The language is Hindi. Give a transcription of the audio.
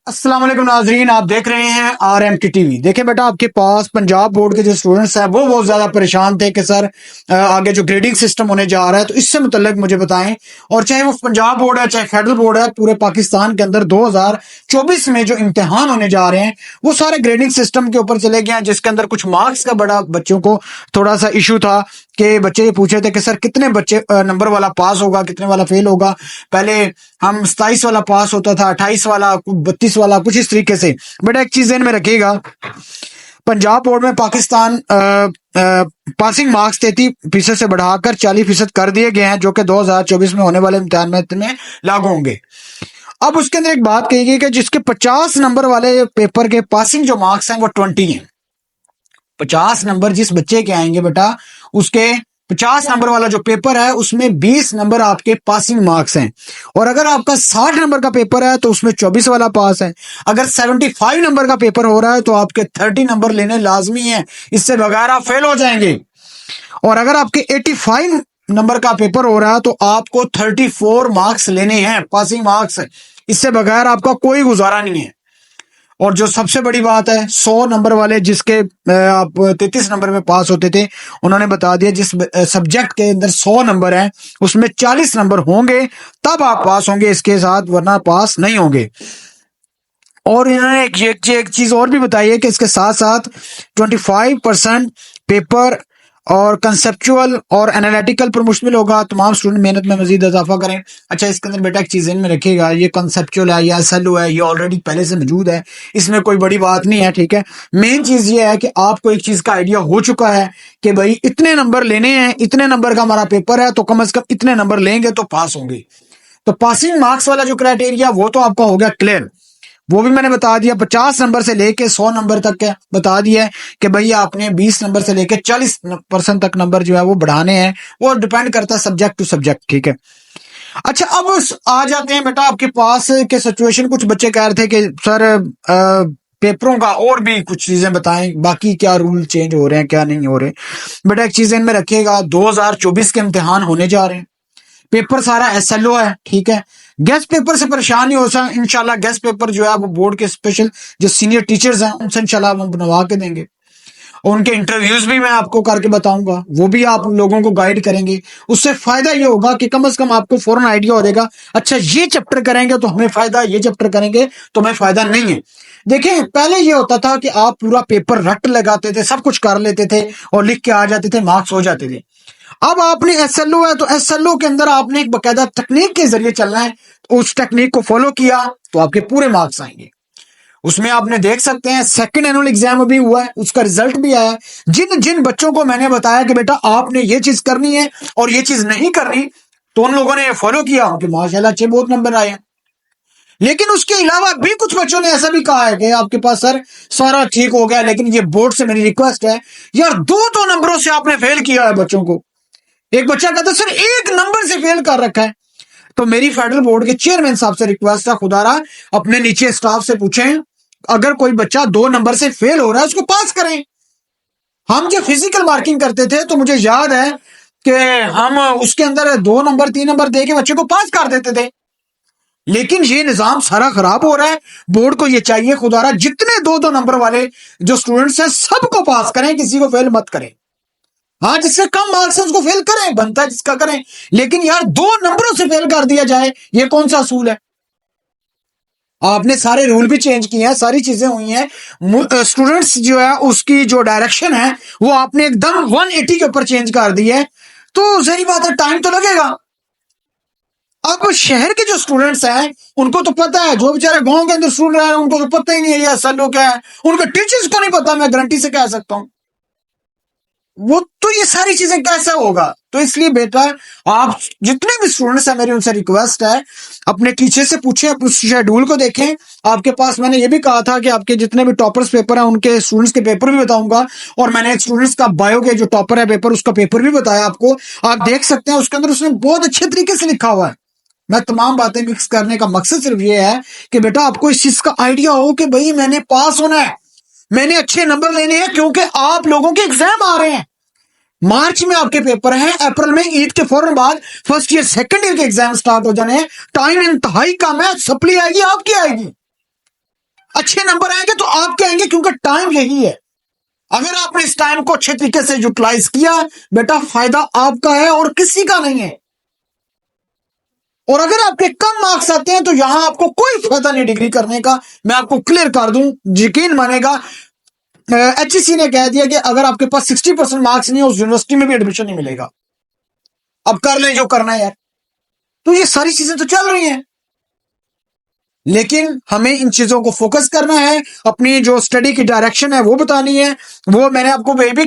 अस्सलाम वालेकुम नाजरीन, आप देख रहे हैं RMT टीवी। देखें बेटा, आपके पास पंजाब बोर्ड के जो स्टूडेंट्स हैं वो बहुत ज्यादा परेशान थे कि सर आगे जो ग्रेडिंग सिस्टम होने जा रहा है तो इससे मुतल्लिक मुझे बताएं। और चाहे वो पंजाब बोर्ड है चाहे फेडरल बोर्ड है, पूरे पाकिस्तान के अंदर 2024 में जो इम्तिहान होने जा रहे हैं वो सारे ग्रेडिंग सिस्टम के ऊपर चले गए हैं, जिसके अंदर कुछ मार्क्स का बड़ा बच्चों को थोड़ा सा इशू था कि बच्चे ये पूछे थे कि सर कितने बच्चे नंबर वाला पास होगा, कितने वाला फेल होगा। पहले हम 27 वाला पास होता था, 28 वाला, 32 वाला, कुछ इस तरीके से। बट एक चीज ध्यान में रखिएगा, पंजाब बोर्ड में पाकिस्तान पासिंग मार्क्स 33% से बढ़ाकर 40% कर दिए गए हैं, जो कि 2024 में होने वाले इम्तिहान में लागू होंगे। अब उसके अंदर एक बात कही गई कि जिसके 50 नंबर वाले पेपर के पासिंग जो मार्क्स हैं वो 20 हैं। 50 नंबर जिस बच्चे के आएंगे बेटा, उसके 50 नंबर वाला जो पेपर है उसमें 20 नंबर आपके पासिंग मार्क्स हैं। और अगर आपका 60 नंबर का पेपर है तो उसमें 24 वाला पास है। अगर 75 नंबर का पेपर हो रहा है तो आपके 30 नंबर लेने लाजमी है, इससे बगैर आप फेल हो जाएंगे। और अगर आपके 85 नंबर का पेपर हो रहा है तो आपको 34 मार्क्स लेने हैं, पासिंग मार्क्स, इससे बगैर आपका कोई गुजारा नहीं है। और जो सबसे बड़ी बात है, 100 नंबर वाले जिसके आप 33 नंबर में पास होते थे, उन्होंने बता दिया जिस सब्जेक्ट के अंदर 100 नंबर हैं उसमें 40 नंबर होंगे तब आप पास होंगे, इसके साथ वरना पास नहीं होंगे। और इन्होंने एक चीज और भी बताई है कि इसके साथ साथ 25% पेपर और कंसेप्चुअल और एनालिटिकल पर मुश्तमिल होगा। तमाम स्टूडेंट मेहनत में मजीद इजाफा करें। अच्छा, इसके अंदर बेटा एक चीज इनमें रखिएगा, ये कंसेप्चुअल है या SLO है, ये ऑलरेडी पहले से मौजूद है, इसमें कोई बड़ी बात नहीं है, ठीक है। मेन चीज ये है कि आपको एक चीज का आइडिया हो चुका है कि भाई इतने नंबर लेने हैं, इतने नंबर का हमारा पेपर है, तो कम से कम इतने नंबर लेंगे तो पास होंगे। तो पासिंग मार्क्स वाला जो क्राइटेरिया वो तो आपका हो गया क्लियर, वो भी मैंने बता दिया। 50 नंबर से लेके 100 नंबर तक है बता दिया है कि भाई आपने 20 नंबर से लेके 40% तक नंबर जो है वो बढ़ाने हैं, वो डिपेंड करता है सब्जेक्ट टू सब्जेक्ट, ठीक है। अच्छा, अब आ जाते हैं बेटा आपके पास के सिचुएशन। कुछ बच्चे कह रहे थे कि सर पेपरों का और भी कुछ चीजें बताएं, बाकी क्या रूल चेंज हो रहे हैं क्या नहीं हो रहे। बेटा एक चीज इनमें रखिएगा, 2024 के इम्तिहान होने जा रहे हैं, पेपर सारा SLO है, ठीक है। गेस्ट पेपर से परेशान नहीं हो सकता, इंशाल्लाह गेस्ट पेपर जो है वो बोर्ड के स्पेशल जो सीनियर टीचर्स हैं उनसे इंशाल्लाह हम बनवा के देंगे। और उनके इंटरव्यूज भी मैं आपको करके बताऊंगा, वो भी आप लोगों को गाइड करेंगे। उससे फायदा ये होगा कि कम से कम आपको फौरन आइडिया हो जाएगा, अच्छा ये चैप्टर करेंगे तो हमें फायदा, ये चैप्टर करेंगे तो हमें फायदा नहीं है। देखिए, पहले ये होता था कि आप पूरा पेपर रट लगाते थे, सब कुछ कर लेते थे और लिख के आ जाते थे, मार्क्स हो जाते थे। अब आपने SLO है तो SLO के अंदर आपने एक बकायदा टेक्निक के जरिए चलना है, तो उस टेक्निक को फॉलो किया तो आपके पूरे मार्क्स आएंगे। उसमें आपने देख सकते हैं सेकंड एनुअल एग्जाम भी हुआ है, उसका रिजल्ट भी आया है। जिन जिन बच्चों को मैंने बताया कि बेटा आपने ये चीज करनी है और ये चीज नहीं करनी, तो उन लोगों ने फॉलो किया, उनके माशाल्लाह अच्छे बहुत नंबर आए हैं। लेकिन उसके अलावा भी कुछ बच्चों ने ऐसा भी कहा है कि आपके पास सर सारा ठीक हो गया, लेकिन ये बोर्ड से मेरी रिक्वेस्ट है यार, दो नंबरों से आपने फेल किया है बच्चों को। एक बच्चा कहता सर एक नंबर से फेल कर रखा है। तो मेरी फेडरल बोर्ड के चेयरमैन साहब से रिक्वेस्ट है, खुदारा अपने नीचे स्टाफ से पूछें, अगर कोई बच्चा 2 नंबर से फेल हो रहा है उसको पास करें। हम जब फिजिकल मार्किंग करते थे तो मुझे याद है कि हम उसके अंदर 2 नंबर 3 नंबर दे के बच्चे को पास कर देते थे। लेकिन ये निजाम सारा खराब हो रहा है। बोर्ड को ये चाहिए खुदारा जितने 2 नंबर वाले जो स्टूडेंट्स हैं सबको पास करें, किसी को फेल मत करें। हाँ, जिससे कम मार्क्स है उसको फेल करें, बनता है जिसका करें, लेकिन यार 2 नंबरों से फेल कर दिया जाए, ये कौन सा असूल है। आपने सारे रूल भी चेंज किए हैं, सारी चीजें हुई हैं, स्टूडेंट्स जो है उसकी जो डायरेक्शन है वो आपने एकदम 180 के ऊपर चेंज कर दी है। तो सही बात है, टाइम तो लगेगा। अब शहर के जो स्टूडेंट्स हैं उनको तो पता है, जो बेचारे गांव के अंदर स्टूडेंट रहे हैं उनको तो पता ही नहीं है ये SLO क्या है, उनके टीचर्स को नहीं पता, मैं गारंटी से कह सकता हूं। वो तो ये सारी चीजें कैसे होगा। तो इसलिए बेटा आप जितने भी स्टूडेंट्स हैं, मेरी उनसे रिक्वेस्ट है अपने टीचर से पूछें, अपने शेड्यूल को देखें। आपके पास मैंने ये भी कहा था कि आपके जितने भी टॉपर्स पेपर हैं उनके स्टूडेंट्स के पेपर भी बताऊंगा, और मैंने एक स्टूडेंट्स का बायो के जो टॉपर है पेपर उसका पेपर भी बताया आपको, आप देख सकते हैं। उसके अंदर उसने बहुत अच्छे तरीके से लिखा हुआ है। मैं तमाम बातें मिक्स करने का मकसद सिर्फ ये है कि बेटा आपको इस चीज का आइडिया हो कि भाई मैंने पास होना है, मैंने अच्छे नंबर लेने हैं, क्योंकि आप लोगों के एग्जाम आ रहे हैं। मार्च में आपके पेपर हैं, अप्रैल में ईद के फौरन बाद फर्स्ट ईयर सेकंड ईयर के एग्जाम स्टार्ट हो जाने हैं। टाइम इंतहाई कम है, सप्ली आएगी आपकी आएगी। अच्छे नंबर आएंगे तो आपके आएंगे, क्योंकि टाइम यही है। अगर आपने इस टाइम को अच्छे तरीके से यूटिलाइज किया बेटा, फायदा आपका है और किसी का नहीं है। और अगर आपके कम मार्क्स आते हैं तो यहां आपको कोई फायदा नहीं डिग्री करने का, मैं आपको क्लियर कर दूं, यकीन मानेगा। HEC ने कह दिया कि अगर आपके पास 60% मार्क्स नहीं है उस यूनिवर्सिटी में भी एडमिशन नहीं मिलेगा। अब कर ले जो करना है यार। तो ये सारी चीजें तो चल रही हैं, लेकिन हमें इन चीजों को फोकस करना है, अपनी जो स्टडी की डायरेक्शन है वो बतानी है। वो मैंने आपको वे भी